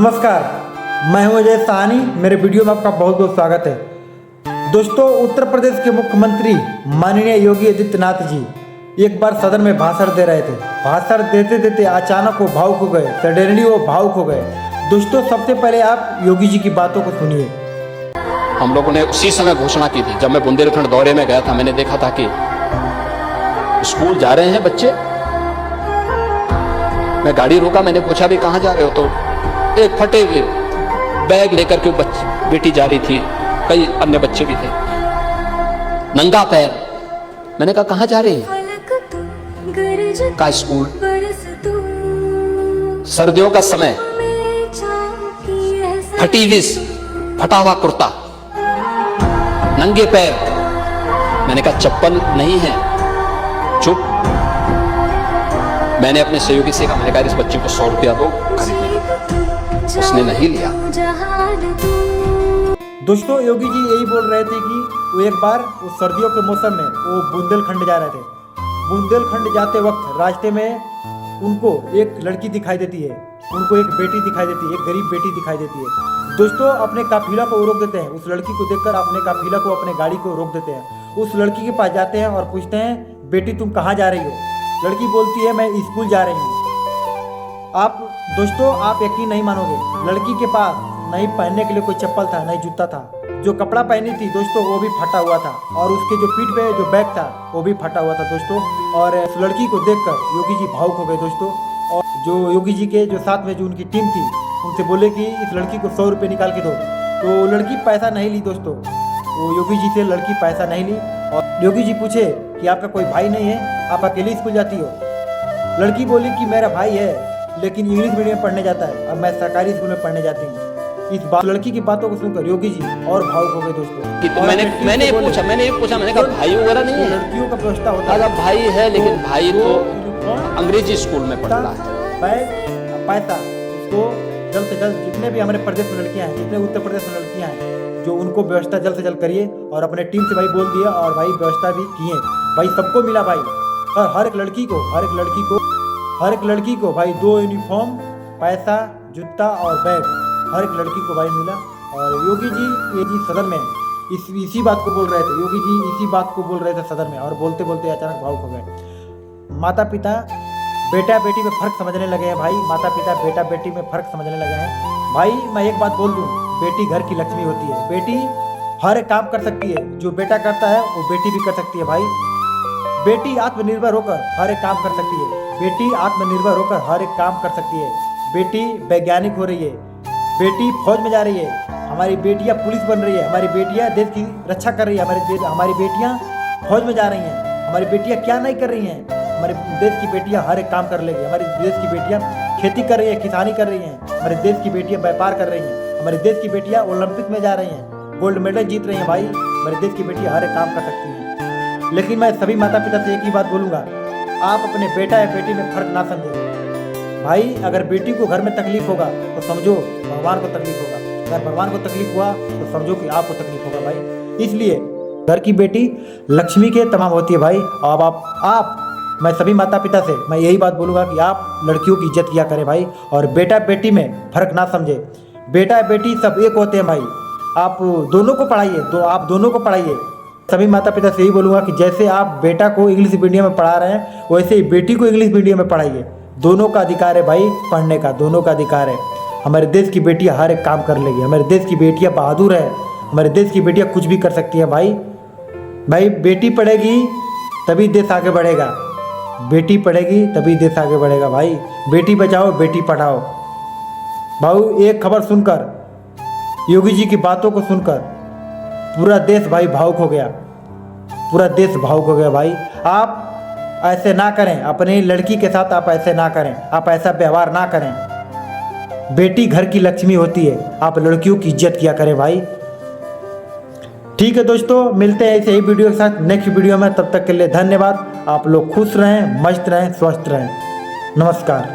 नमस्कार, मैं हूं अजय साहनी। मेरे वीडियो में आपका बहुत बहुत स्वागत है। दोस्तों, उत्तर प्रदेश के मुख्यमंत्री माननीय योगी आदित्यनाथ जी एक बार सदन में भाषण दे रहे थे। भाषण देते देते अचानक वो भावुक हो गए, सडनली वो भावुक हो गए। दोस्तों, सबसे पहले आप योगी जी की बातों को सुनिए। हम लोगों ने उसी समय घोषणा की थी जब मैं बुंदेलखंड दौरे में गया था। मैंने देखा था कि स्कूल जा रहे हैं बच्चे। मैं गाड़ी रोका, मैंने पूछा भी कहाँ जा रहे हो, तो एक फटे हुए बैग लेकर के बेटी जा रही थी, कई अन्य बच्चे भी थे, नंगा पैर। मैंने कहा कहाँ जा रही है? का स्कूल। सर्दियों का समय, फटी विस, फटा हुआ कुर्ता, नंगे पैर। मैंने कहा चप्पल नहीं है, चुप। मैंने अपने सहयोगी से कहा, मैंने कहा इस बच्चे को 100 रुपया दो खरीदने। उसने नहीं लिया। दोस्तों, योगी जी यही बोल रहे थे कि वो एक बार उस सर्दियों के मौसम में वो बुंदेलखंड जा रहे थे। बुंदेलखंड जाते वक्त रास्ते में उनको एक लड़की दिखाई देती है, उनको एक बेटी दिखाई देती है, एक गरीब बेटी दिखाई देती है। दोस्तों, अपने काफिला को रोक देते हैं। उस लड़की को देखकर अपने काफिला को, अपने गाड़ी को रोक देते हैं। उस लड़की के पास जाते हैं और पूछते हैं, बेटी तुम कहाँ जा रही हो? लड़की बोलती है, मैं स्कूल जा रही हूँ। दोस्तों, आप यकीन नहीं मानोगे, लड़की के पास नहीं पहनने के लिए कोई चप्पल था, नहीं जूता था। जो कपड़ा पहनी थी दोस्तों, वो भी फटा हुआ था, और उसके जो पीठ पे जो बैग था वो भी फटा हुआ था दोस्तों। और उस लड़की को देखकर योगी जी भावुक हो गए दोस्तों। और जो योगी जी के जो साथ में जो उनकी टीम थी, उनसे बोले कि इस लड़की को 100 रुपये निकाल के दो। तो लड़की पैसा नहीं ली दोस्तों, वो योगी जी से लड़की पैसा नहीं ली। और योगी जी पूछे कि आपका कोई भाई नहीं है, आप अकेली स्कूल जाती हो? लड़की बोली कि मेरा भाई है, लेकिन इंग्लिश मीडियम में पढ़ने जाता है, अब मैं सरकारी स्कूल में पढ़ने जाती हूँ। इस लड़की की बातों को सुनकर योगी जी और भावुक हो गए दोस्तों। तो मैंने ये पूछा, मैंने कहा भाई वगैरह नहीं है? लड़कियों का व्यवस्था होता है। भाई है, लेकिन भाई तो अंग्रेजी स्कूल में पढ़ रहा है। पैसा उसको जल्द से जल्द, जितने भी हमारे प्रदेश में लड़कियां हैं, जितने उत्तर प्रदेश में लड़कियां हैं, जो उनको व्यवस्था जल्द से जल्द करिए। और अपने टीम से भाई बोल दिया, और भाई व्यवस्था भी किए भाई, सबको मिला भाई। और हर एक लड़की को भाई 2 यूनिफॉर्म, पैसा, जूता और बैग हर एक लड़की को भाई मिला। और योगी जी सदन में इसी बात को बोल रहे थे। योगी जी इसी बात को बोल रहे थे सदन में, और बोलते बोलते अचानक भावुक हो गए। माता पिता बेटा बेटी में फ़र्क समझने लगे हैं भाई। माता पिता बेटा बेटी में फ़र्क समझने लगे हैं भाई। मैं एक बात बोल दूं, बेटी घर की लक्ष्मी होती है। बेटी हर एक काम कर सकती है, जो बेटा करता है वो बेटी भी कर सकती है भाई। बेटी आत्मनिर्भर होकर हर एक काम कर सकती है। बेटी आत्मनिर्भर होकर हर एक काम कर सकती है। बेटी वैज्ञानिक हो रही है, बेटी फौज में जा रही है, हमारी बेटियां पुलिस बन रही है, हमारी बेटियां देश की रक्षा कर रही है, हमारी बेटियां फौज में जा रही हैं। हमारी बेटियां क्या नहीं कर रही हैं? हमारे देश की बेटियां हर एक काम कर लेंगी। हमारे देश की बेटियां खेती कर रही है, किसानी कर रही हैं। हमारे देश की बेटियां व्यापार कर रही हैं। हमारे देश की बेटियां ओलंपिक में जा रही हैं, गोल्ड मेडल जीत रही हैं भाई। हमारे देश की बेटियां हर एक काम कर सकती हैं। लेकिन मैं सभी माता पिता से एक ही बात बोलूँगा, आप अपने बेटा या बेटी में फ़र्क ना समझें भाई। अगर बेटी को घर में तकलीफ होगा तो समझो भगवान को तकलीफ होगा, अगर भगवान को तकलीफ हुआ तो समझो कि आपको तकलीफ होगा भाई। इसलिए घर की बेटी लक्ष्मी के तमाम होती है भाई। अब आप मैं सभी माता पिता से मैं यही बात बोलूँगा कि आप लड़कियों की इज्जत किया करें भाई, और बेटा बेटी में फ़र्क ना समझे। बेटा बेटी सब एक होते हैं भाई। आप दोनों को पढ़ाइए। सभी माता पिता से यही बोलूँगा कि जैसे आप बेटा को इंग्लिश मीडियम में पढ़ा रहे हैं, वैसे ही बेटी को इंग्लिश मीडियम में पढ़ाइए। दोनों का अधिकार है भाई, पढ़ने का दोनों का अधिकार है। हमारे देश की बेटियां हर एक काम कर लेगी। हमारे देश की बेटियां बहादुर है। हमारे देश की बेटियां कुछ भी कर सकती हैं भाई। बेटी पढ़ेगी तभी देश आगे बढ़ेगा। बेटी पढ़ेगी तभी देश आगे बढ़ेगा भाई। बेटी बचाओ, बेटी पढ़ाओ भाई। एक खबर सुनकर, योगी जी की बातों को सुनकर पूरा देश भाई भावुक हो गया। पूरा देश भावुक हो गया भाई। आप ऐसे ना करें, अपनी लड़की के साथ आप ऐसे ना करें, आप ऐसा व्यवहार ना करें। बेटी घर की लक्ष्मी होती है, आप लड़कियों की इज्जत किया करें भाई। ठीक है दोस्तों, मिलते हैं ऐसे ही वीडियो के साथ नेक्स्ट वीडियो में। तब तक के लिए धन्यवाद। आप लोग खुश रहें, मस्त रहें, स्वस्थ रहें। नमस्कार।